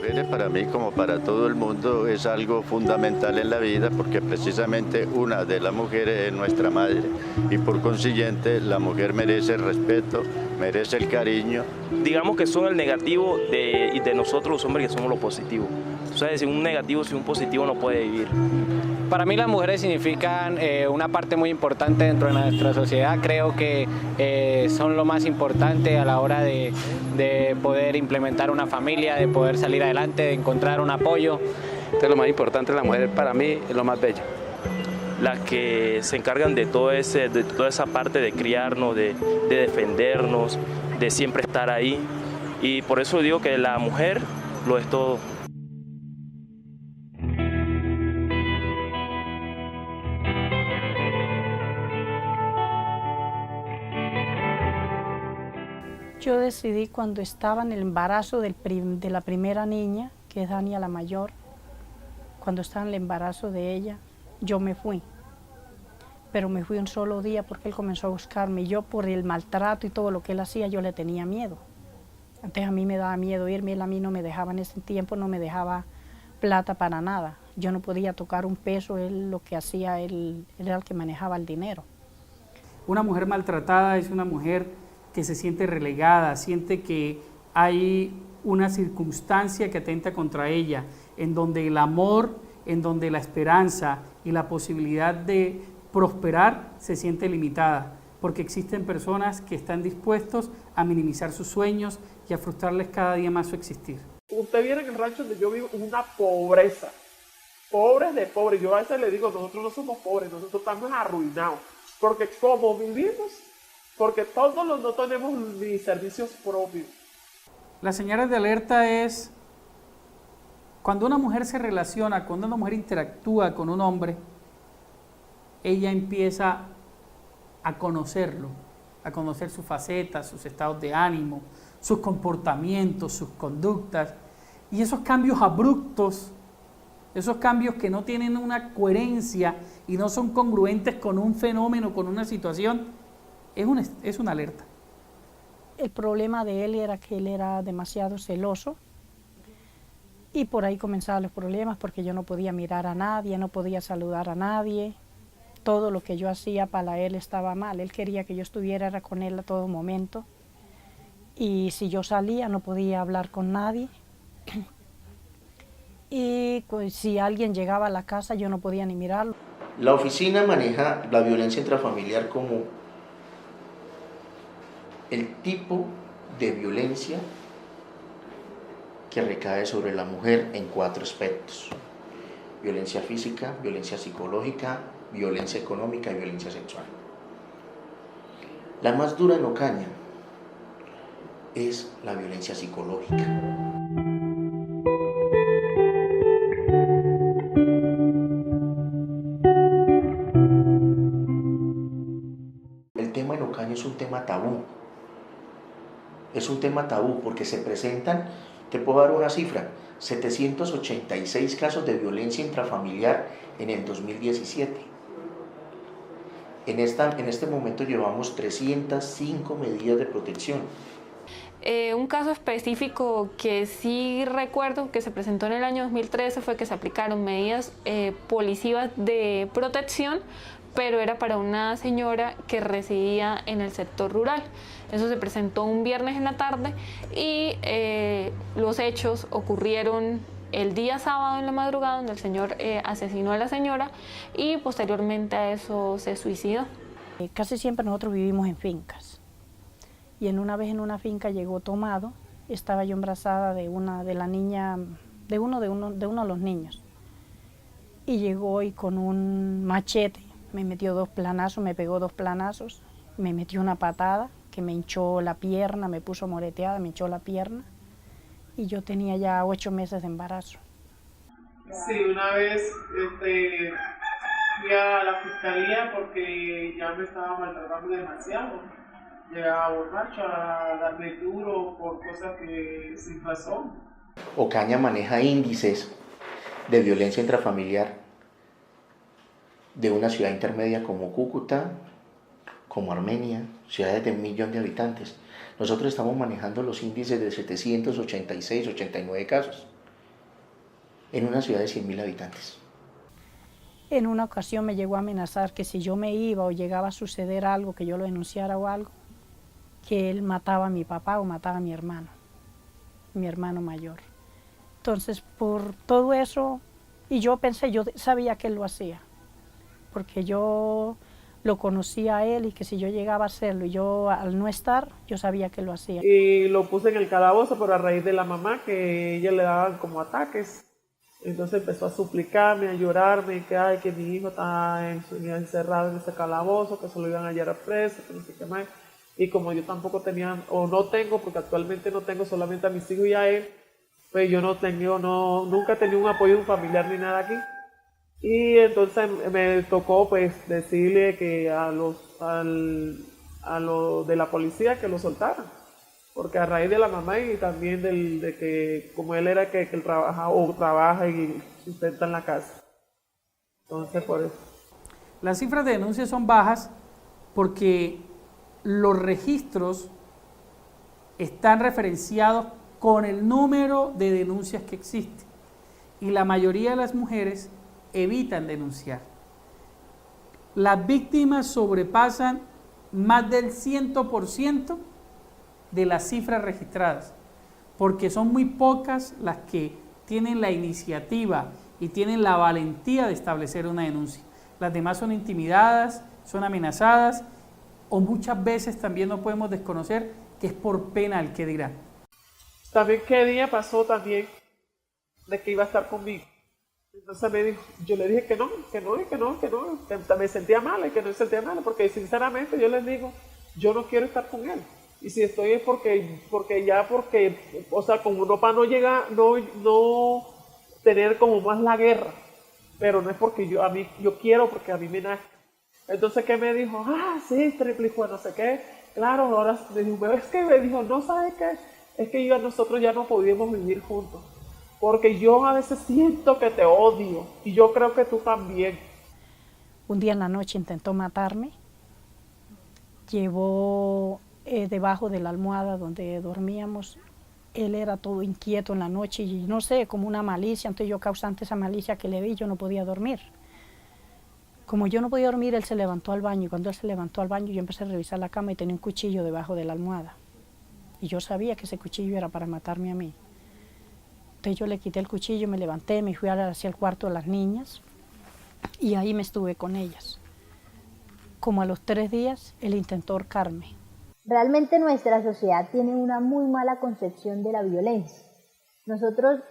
mujeres para mí, como para todo el mundo, es algo fundamental en la vida porque precisamente una de las mujeres es nuestra madre y por consiguiente la mujer merece el respeto, merece el cariño. Digamos que son el negativo de nosotros los hombres que somos lo positivo. O sea, sin un negativo, sin un positivo no puede vivir. Para mí las mujeres significan una parte muy importante dentro de nuestra sociedad. Creo que son lo más importante a la hora de poder implementar una familia, de poder salir adelante, de encontrar un apoyo. Entonces lo más importante de la mujer para mí es lo más bello. Las que se encargan de toda esa parte de criarnos, de defendernos, de siempre estar ahí. Y por eso digo que la mujer lo es todo. Yo decidí cuando estaba en el embarazo de la primera niña, que es Dania la mayor, cuando estaba en el embarazo de ella, yo me fui. Pero me fui un solo día porque él comenzó a buscarme. Yo por el maltrato y todo lo que él hacía, yo le tenía miedo. Entonces a mí me daba miedo irme, él a mí no me dejaba en ese tiempo, no me dejaba plata para nada. Yo no podía tocar un peso, él lo que hacía, él era el que manejaba el dinero. Una mujer maltratada es una mujer que se siente relegada, siente que hay una circunstancia que atenta contra ella, en donde el amor, en donde la esperanza y la posibilidad de prosperar se siente limitada, porque existen personas que están dispuestos a minimizar sus sueños y a frustrarles cada día más su existir. Usted viene en el rancho donde yo vivo, una pobreza, pobres de pobres. Yo a veces le digo, nosotros no somos pobres, nosotros estamos arruinados, porque como vivimos, porque todos no tenemos ni servicios propios. Las señales de alerta es cuando una mujer se relaciona, cuando una mujer interactúa con un hombre, ella empieza a conocerlo, a conocer sus facetas, sus estados de ánimo, sus comportamientos, sus conductas, y esos cambios abruptos, esos cambios que no tienen una coherencia y no son congruentes con un fenómeno, con una situación, es una alerta. El problema de él era que él era demasiado celoso y por ahí comenzaban los problemas porque yo no podía mirar a nadie, no podía saludar a nadie. Todo lo que yo hacía para él estaba mal. Él quería que yo estuviera con él a todo momento y si yo salía no podía hablar con nadie. Y pues, si alguien llegaba a la casa yo no podía ni mirarlo. La oficina maneja la violencia intrafamiliar como el tipo de violencia que recae sobre la mujer en 4 aspectos: violencia física, violencia psicológica, violencia económica y violencia sexual. La más dura en Ocaña es la violencia psicológica. El tema en Ocaña es un tema tabú. Es un tema tabú porque se presentan, te puedo dar una cifra, 786 casos de violencia intrafamiliar en el 2017. En este momento llevamos 305 medidas de protección. Un caso específico que sí recuerdo que se presentó en el año 2013 fue que se aplicaron medidas policivas de protección, pero era para una señora que residía en el sector rural. Eso se presentó un viernes en la tarde y los hechos ocurrieron el día sábado en la madrugada, donde el señor asesinó a la señora y posteriormente a eso se suicidó. Casi siempre nosotros vivimos en fincas y una vez en una finca llegó tomado, estaba yo embarazada de uno de los niños y llegó y con un machete me metió 2 planazos, me pegó 2 planazos, me metió una patada que me hinchó la pierna, me puso moreteada, me hinchó la pierna y yo tenía ya 8 meses de embarazo. Sí, una vez fui a la fiscalía porque ya me estaba maltratando demasiado. Llegaba borracho a darme duro por cosas que sin razón. Ocaña maneja índices de violencia intrafamiliar de una ciudad intermedia como Cúcuta, como Armenia, ciudades de 1 millón de habitantes. Nosotros estamos manejando los índices de 786, 89 casos. en una ciudad de 100.000 habitantes. En una ocasión me llegó a amenazar que si yo me iba o llegaba a suceder algo, que yo lo denunciara o algo, que él mataba a mi papá o mataba a mi hermano mayor. Entonces, por todo eso, y yo pensé, yo sabía que él lo hacía, porque yo lo conocía a él y que si yo llegaba a hacerlo y yo al no estar, yo sabía que lo hacía. Y lo puse en el calabozo, pero a raíz de la mamá, que ella le daban como ataques. Entonces empezó a suplicarme, a llorarme, que ay, que mi hijo está encerrado en ese calabozo, que se lo iban a llevar preso, que no sé qué más. Y como yo tampoco tenía, o no tengo, porque actualmente no tengo, solamente a mis hijos y a él, pues yo nunca he tenido un apoyo de un familiar ni nada aquí. Y entonces me tocó pues decirle que a los de la policía que lo soltaran, porque a raíz de la mamá y también de que como él era que él trabaja y sustenta en la casa. Entonces por eso. Las cifras de denuncias son bajas porque los registros están referenciados con el número de denuncias que existe y la mayoría de las mujeres evitan denunciar. Las víctimas sobrepasan más del 100% de las cifras registradas, porque son muy pocas las que tienen la iniciativa y tienen la valentía de establecer una denuncia. Las demás son intimidadas, son amenazadas o muchas veces también no podemos desconocer que es por pena el que dirán. También qué día pasó también de que iba a estar conmigo. Entonces me dijo, yo le dije que me sentía mal y que no me sentía mal, porque sinceramente yo les digo, yo no quiero estar con él. Y si estoy es porque, o sea, como no para no llegar, no tener como más la guerra, pero no es porque yo quiero, porque a mí me nace. Entonces, ¿qué me dijo? Ah, sí, triple hijo, no sé qué. Claro, ahora me dijo, es que me dijo, no, ¿sabes qué? Es que nosotros ya no podíamos vivir juntos. Porque yo a veces siento que te odio y yo creo que tú también. Un día en la noche intentó matarme, llevó debajo de la almohada donde dormíamos, él era todo inquieto en la noche y no sé, como una malicia, entonces yo causante esa malicia que le vi, yo no podía dormir. Como yo no podía dormir, él se levantó al baño y cuando él se levantó al baño yo empecé a revisar la cama y tenía un cuchillo debajo de la almohada. Y yo sabía que ese cuchillo era para matarme a mí. Entonces yo le quité el cuchillo, me levanté, me fui hacia el cuarto de las niñas y ahí me estuve con ellas. Como a los 3 días, él intentó ahorcarme. Realmente nuestra sociedad tiene una muy mala concepción de la violencia. Nosotros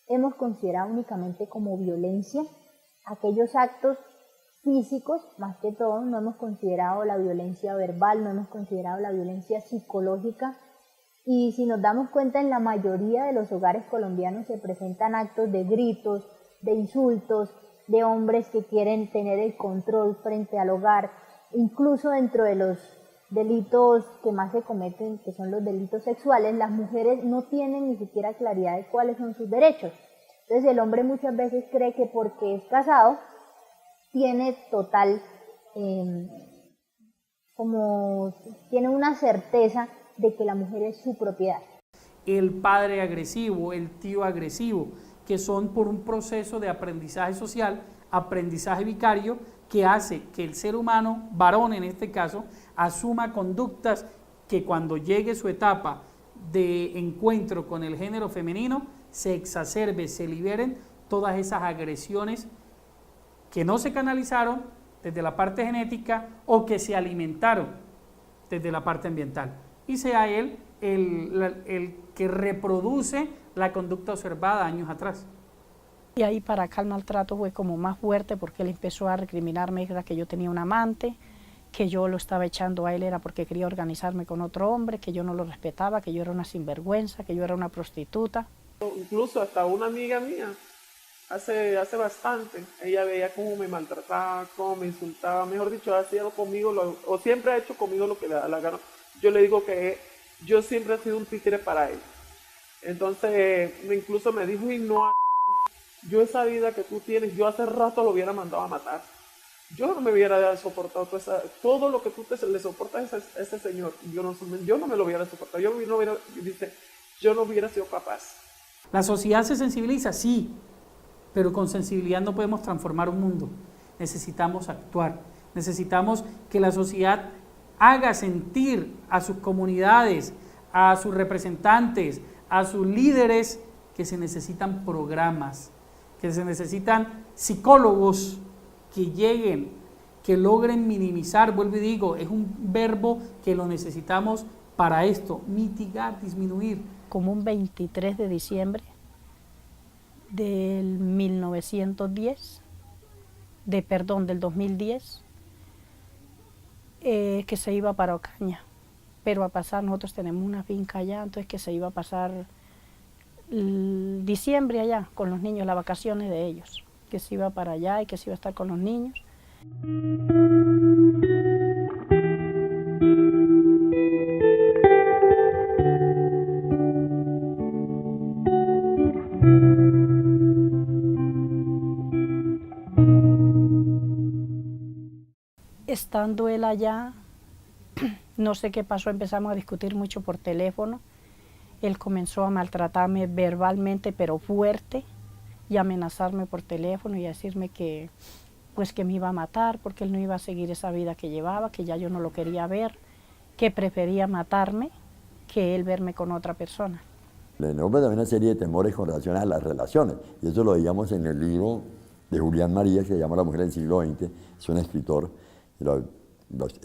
hemos considerado únicamente como violencia aquellos actos físicos, más que todo, no hemos considerado la violencia verbal, no hemos considerado la violencia psicológica. Y si nos damos cuenta, en la mayoría de los hogares colombianos se presentan actos de gritos, de insultos, de hombres que quieren tener el control frente al hogar. Incluso dentro de los delitos que más se cometen, que son los delitos sexuales, las mujeres no tienen ni siquiera claridad de cuáles son sus derechos. Entonces el hombre muchas veces cree que porque es casado, tiene total, tiene una certeza de que la mujer es su propiedad. El padre agresivo, el tío agresivo, que son por un proceso de aprendizaje social, aprendizaje vicario, que hace que el ser humano, varón en este caso, asuma conductas que cuando llegue su etapa de encuentro con el género femenino, se exacerbe, se liberen todas esas agresiones que no se canalizaron desde la parte genética o que se alimentaron desde la parte ambiental. Y sea él el que reproduce la conducta observada años atrás. Y ahí para acá el maltrato fue como más fuerte porque él empezó a recriminarme que yo tenía un amante, que yo lo estaba echando a él era porque quería organizarme con otro hombre, que yo no lo respetaba, que yo era una sinvergüenza, que yo era una prostituta. Incluso hasta una amiga mía, hace bastante, ella veía cómo me maltrataba, cómo me insultaba, mejor dicho, hacía conmigo, o siempre ha hecho conmigo lo que le da la gana. Yo le digo que yo siempre he sido un títere para él. Entonces, incluso me dijo, y no, yo esa vida que tú tienes, yo hace rato lo hubiera mandado a matar. Yo no me hubiera soportado todo lo que tú le soportas a ese señor. Yo no me lo hubiera soportado. Yo no hubiera sido capaz. La sociedad se sensibiliza, sí, pero con sensibilidad no podemos transformar un mundo. Necesitamos actuar, necesitamos que la sociedad haga sentir a sus comunidades, a sus representantes, a sus líderes, que se necesitan programas, que se necesitan psicólogos que lleguen, que logren minimizar, vuelvo y digo, es un verbo que lo necesitamos para esto, mitigar, disminuir. Como un 23 de diciembre del 1910, del 2010, que se iba para Ocaña, pero a pasar, nosotros tenemos una finca allá, entonces que se iba a pasar diciembre allá con los niños, las vacaciones de ellos, que se iba para allá y que se iba a estar con los niños. Estando él allá, no sé qué pasó, empezamos a discutir mucho por teléfono. Él comenzó a maltratarme verbalmente, pero fuerte, y a amenazarme por teléfono y a decirme que, pues, que me iba a matar porque él no iba a seguir esa vida que llevaba, que ya yo no lo quería ver, que prefería matarme que él verme con otra persona. El hombre también una serie de temores con relación a las relaciones, y eso lo veíamos en el libro de Julián María, que se llama La mujer del siglo XX, es un escritor, y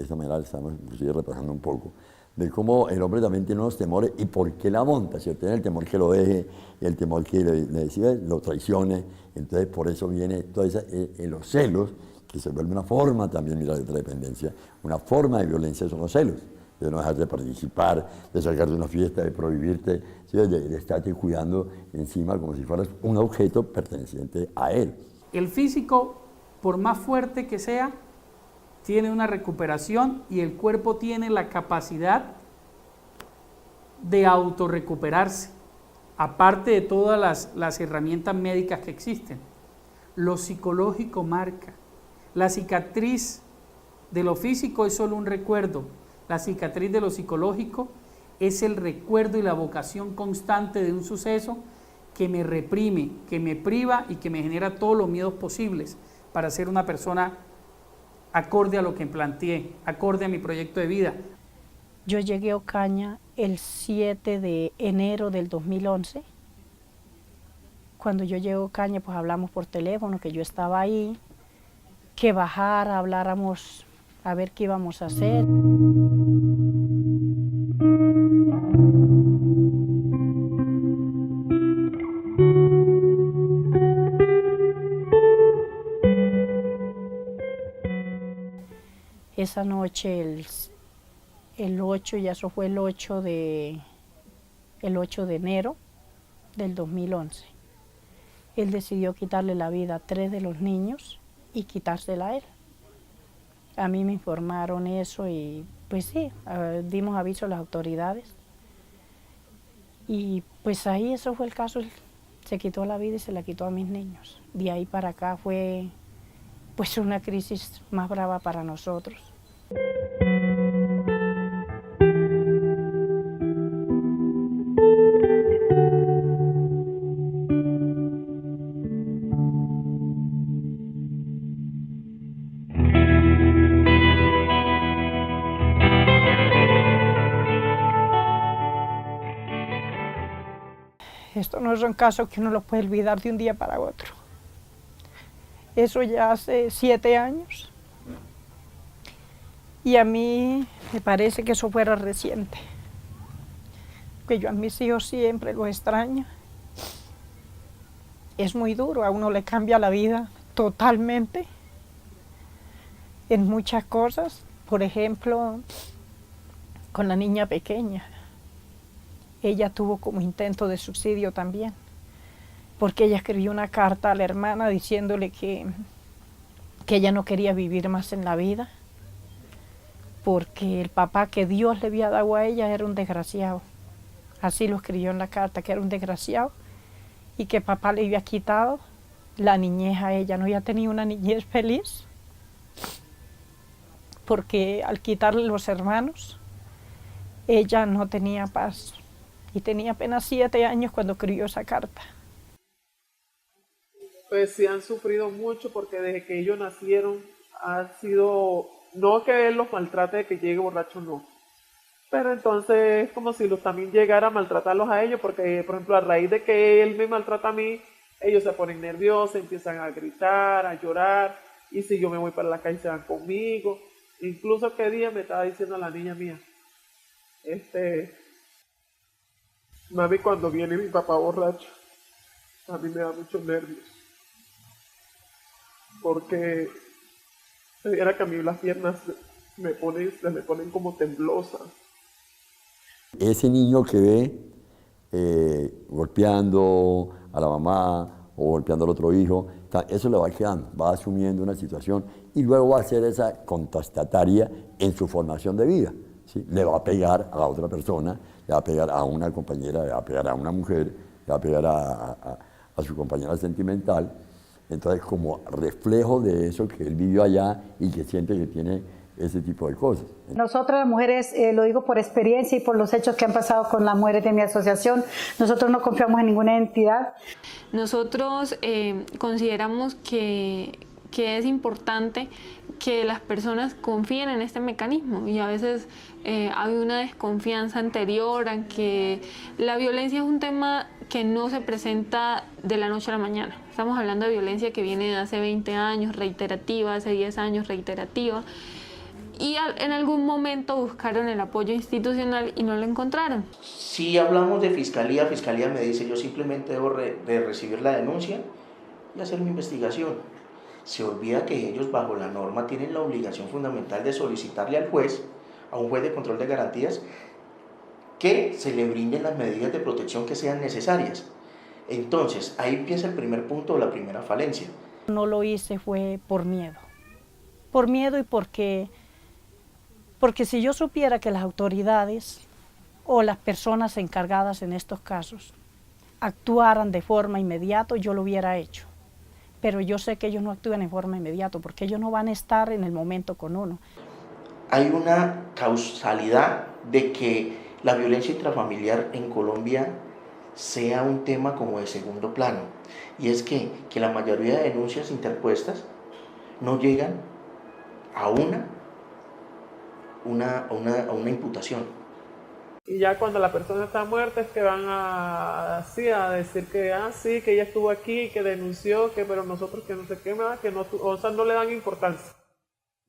esta manera estamos inclusive repasando un poco, de cómo el hombre también tiene unos temores y por qué la monta, si tiene el temor que lo deje, el temor que le decida, lo traicione, entonces por eso viene todos los celos, que se vuelve una forma también, mira, de otra dependencia, una forma de violencia son los celos, de no dejarte participar, de sacarte de una fiesta, de prohibirte, ¿sí? de estarte cuidando encima como si fueras un objeto perteneciente a él. El físico, por más fuerte que sea, tiene una recuperación y el cuerpo tiene la capacidad de autorrecuperarse, aparte de todas las herramientas médicas que existen. Lo psicológico marca. La cicatriz de lo físico es solo un recuerdo. La cicatriz de lo psicológico es el recuerdo y la vocación constante de un suceso que me reprime, que me priva y que me genera todos los miedos posibles para ser una persona acorde a lo que planteé, acorde a mi proyecto de vida. Yo llegué a Ocaña el 7 de enero del 2011. Cuando yo llegué a Ocaña, pues hablamos por teléfono, que yo estaba ahí, que bajara, habláramos a ver qué íbamos a hacer. Esa noche, el 8, ya eso fue el 8 de enero del 2011, él decidió quitarle la vida a 3 de los niños y quitársela a él. A mí me informaron eso y pues sí, dimos aviso a las autoridades. Y pues ahí eso fue el caso, él se quitó la vida y se la quitó a mis niños. De ahí para acá fue pues una crisis más brava para nosotros. Esto no son casos que uno los puede olvidar de un día para otro. Eso ya hace 7 años. Y a mí me parece que eso fuera reciente. Que yo a mis hijos siempre los extraño. Es muy duro, a uno le cambia la vida totalmente en muchas cosas. Por ejemplo, con la niña pequeña. Ella tuvo como intento de suicidio también, porque ella escribió una carta a la hermana diciéndole que ella no quería vivir más en la vida, porque el papá que Dios le había dado a ella era un desgraciado. Así lo escribió en la carta, que era un desgraciado y que papá le había quitado la niñez a ella. No había tenido una niñez feliz, porque al quitarle los hermanos, ella no tenía paz. Y tenía apenas 7 años cuando escribió esa carta. pues sí han sufrido mucho porque desde que ellos nacieron ha sido, no que él los maltrate de que llegue borracho, no. Pero entonces es como si los también llegara a maltratarlos a ellos, porque por ejemplo a raíz de que él me maltrata a mí, ellos se ponen nerviosos, empiezan a gritar, a llorar, y si yo me voy para la calle se van conmigo. Incluso que día me estaba diciendo la niña mía, mami, cuando viene mi papá borracho, a mí me da muchos nervios, porque se viera que a mí las piernas se me ponen como temblosas. Ese niño que ve golpeando a la mamá o golpeando al otro hijo, eso le va quedando, va asumiendo una situación y luego va a ser esa contestataria en su formación de vida, ¿sí? Le va a pegar a la otra persona, le va a pegar a una compañera, le va a pegar a una mujer, le va a pegar a su compañera sentimental. Entonces, como reflejo de eso que él vivió allá y que siente que tiene ese tipo de cosas. Nosotros las mujeres, lo digo por experiencia y por los hechos que han pasado con las mujeres de mi asociación, nosotros no confiamos en ninguna entidad. Nosotros consideramos que es importante que las personas confíen en este mecanismo y a veces hay una desconfianza anterior a que la violencia es un tema que no se presenta de la noche a la mañana. Estamos hablando de violencia que viene de hace 20 años, reiterativa, hace 10 años, reiterativa. Y en algún momento buscaron el apoyo institucional y no lo encontraron. Si hablamos de fiscalía, fiscalía me dice yo simplemente debo de recibir la denuncia y hacer mi investigación. Se olvida que ellos bajo la norma tienen la obligación fundamental de solicitarle al juez, a un juez de control de garantías, que se le brinden las medidas de protección que sean necesarias. Entonces, ahí empieza el primer punto o la primera falencia. No lo hice fue por miedo y porque si yo supiera que las autoridades o las personas encargadas en estos casos actuaran de forma inmediata, yo lo hubiera hecho. Pero yo sé que ellos no actúan en forma inmediata porque ellos no van a estar en el momento con uno. Hay una causalidad de que la violencia intrafamiliar en Colombia sea un tema como de segundo plano. Y es que la mayoría de denuncias interpuestas no llegan a una imputación. Y ya cuando la persona está muerta es que van a decir que sí, que ella estuvo aquí, que denunció, pero nosotros que no sé qué más, que no, o sea, no le dan importancia.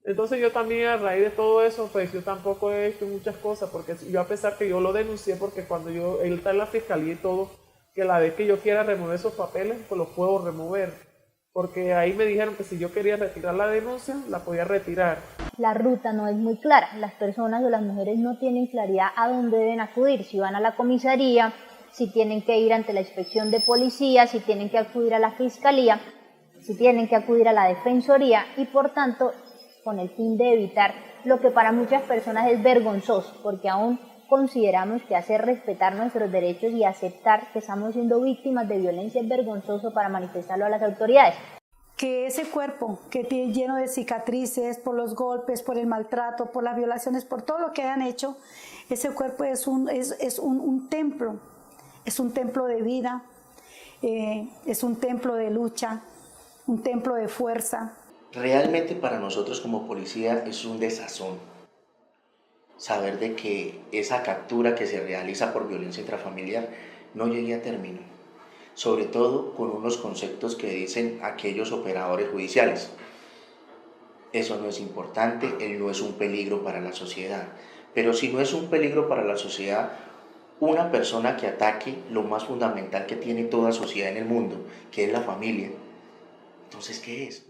Entonces yo también a raíz de todo eso, pues yo tampoco he hecho muchas cosas, porque yo a pesar que yo lo denuncié, porque cuando él está en la fiscalía y todo, que la vez que yo quiera remover esos papeles, pues los puedo remover. Porque ahí me dijeron que si yo quería retirar la denuncia, la podía retirar. La ruta no es muy clara, las personas o las mujeres no tienen claridad a dónde deben acudir, si van a la comisaría, si tienen que ir ante la inspección de policía, si tienen que acudir a la fiscalía, si tienen que acudir a la defensoría y por tanto con el fin de evitar lo que para muchas personas es vergonzoso, porque aún consideramos que hacer respetar nuestros derechos y aceptar que estamos siendo víctimas de violencia es vergonzoso para manifestarlo a las autoridades. Que ese cuerpo que tiene lleno de cicatrices por los golpes, por el maltrato, por las violaciones, por todo lo que hayan hecho, ese cuerpo es un templo, es un templo de vida, es un templo de lucha, un templo de fuerza. Realmente para nosotros como policía es un desazón saber de que esa captura que se realiza por violencia intrafamiliar no llegue a término, sobre todo con unos conceptos que dicen aquellos operadores judiciales. Eso no es importante, él no es un peligro para la sociedad, pero si no es un peligro para la sociedad, una persona que ataque lo más fundamental que tiene toda sociedad en el mundo, que es la familia, entonces ¿qué es?